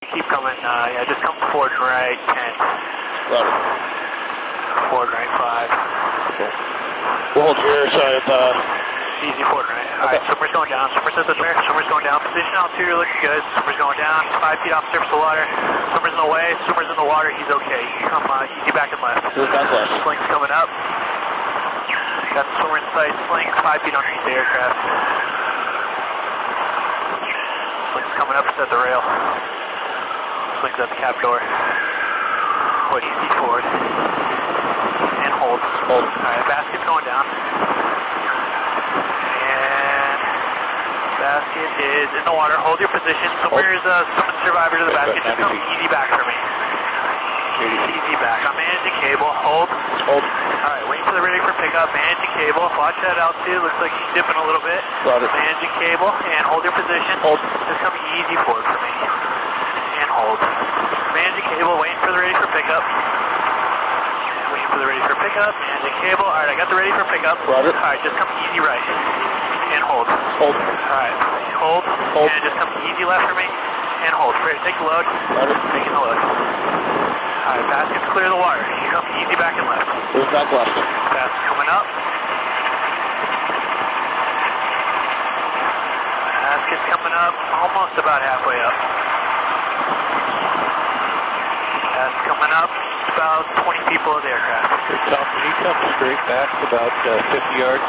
Keep coming, yeah, just come forward and right, 10. Roger. Forward and right, 5. Okay. We'll hold your side of Easy forward and right. Alright, swimmer's going down. Swimmer's at the rear. Swimmer's going down. Position altitude, looking good. Swimmer's going down. 5 feet off the surface of the water. Swimmer's in the way. Swimmer's in the water. He's okay. You come easy back and left. Move back left. Sling's coming up. Got the swimmer in sight. Sling's 5 feet underneath the aircraft. Sling's coming up. It's at the rail. Sling's at the cap door. Put easy forward. And hold. Hold. Alright, basket's going down. Basket is in the water. Hold your position. Swimmer's some survivor to the basket. Just come easy back for me. Easy back. I'm managing cable. Hold. Hold. Alright, waiting for the ready for pickup. Managing cable. Watch that altitude. Looks like he's dipping a little bit. Roger. Managing cable and hold your position. Hold. Just come easy forward for me. And hold. Managing cable. Waiting for the ready for pickup. Waiting for the ready for pickup. Managing cable. Alright, I got the ready for pickup. Roger. Alright, just come easy right. And hold. Hold. Alright, hold. Hold. And just come easy left for me. And hold. Take the load. Roger. Taking the load. Alright, basket's clear of the water. You come easy back and left. Move back left. Basket coming up. Basket's coming up. Almost about halfway up. Basket's coming up. About 20 people in the aircraft. Tom, can you come straight back about 50 yards?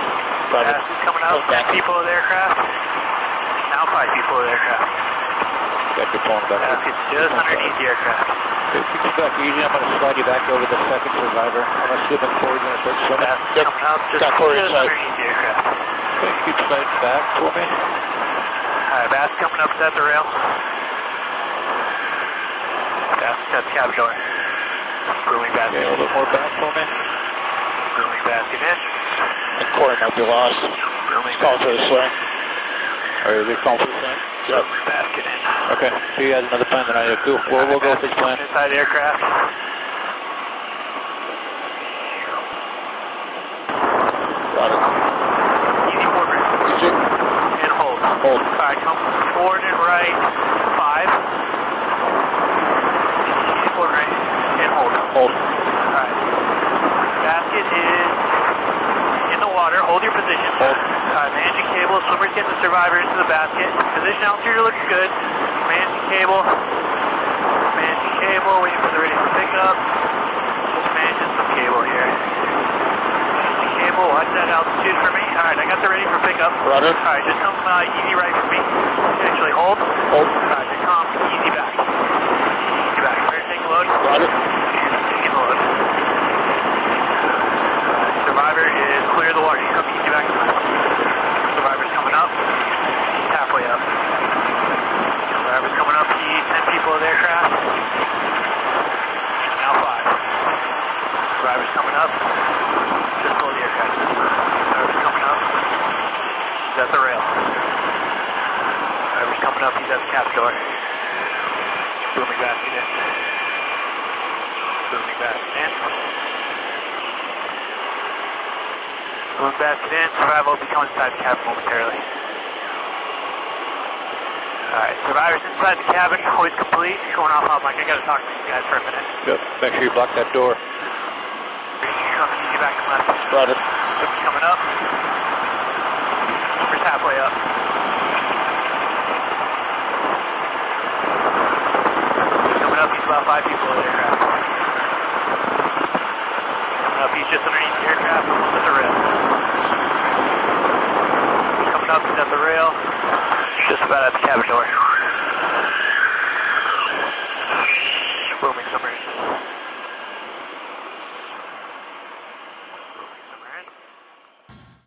Basket's coming up. 10 people in the aircraft. Now 5 people in the aircraft. Got your phone back. Basket's just underneath the aircraft. If you get back easy, I'm going to slide you back over the second survivor. I'm going to slip in forward and start swimming. Basket's coming up. Just underneath the aircraft. Okay, keep sliding back for me. Alright, basket's coming up. It's at the rail. Basket's at the cabin door. Brewing basket. Okay, a little bit more back for me. Brewing basket in. And Corey might be lost. Brewing Call for the sling. Are you calling for the sling? Yep. Brewing basket in. Okay, he has another plan than I do. Cool. We'll go with his plan. Inside the aircraft. Got it. Easy forward. Easy. And hold. Hold. Alright, come forward and right. 5. Easy forward right. And hold. Hold. Alright. Basket is in the water. Hold your position. Hold. Alright, managing cable. Swimmer's getting the survivor into the basket. Position altitude looks good. Managing cable. Managing cable. Waiting for the ready for pickup. Just managing some cable here. Managing cable. Watch that altitude for me. Alright, I got the ready for pickup. Roger. Alright, just come easy right for me. Actually, hold. Hold. Alright, just come easy back. Easy back. Ready to take the load? Roger. Taking the load. Survivor is clear of the water. You come easy back. Survivor's coming up. He's halfway up. Survivor's coming up. He's 10 people in the aircraft. Now 5. Survivor's coming up. Just below the aircraft. Survivor's coming up. He's at the rail. Survivor's coming up. He's at the cap door. Booming basket in. Booming basket in. Booming basket in. Survivor will be coming inside the cabin momentarily. Alright, survivors inside the cabin, hoist complete. Going off hot mic. I gotta talk to these guys for a minute. Yep. Make sure you block that door. Come easy back and left. Roger. Swimmer's coming up. Swimmer's halfway up. Coming up, he's about 5 people in the aircraft. Coming up, he's just underneath the aircraft, almost at the rail. Coming up, he's at the rail. Just about at the cabin door. Booming submersion.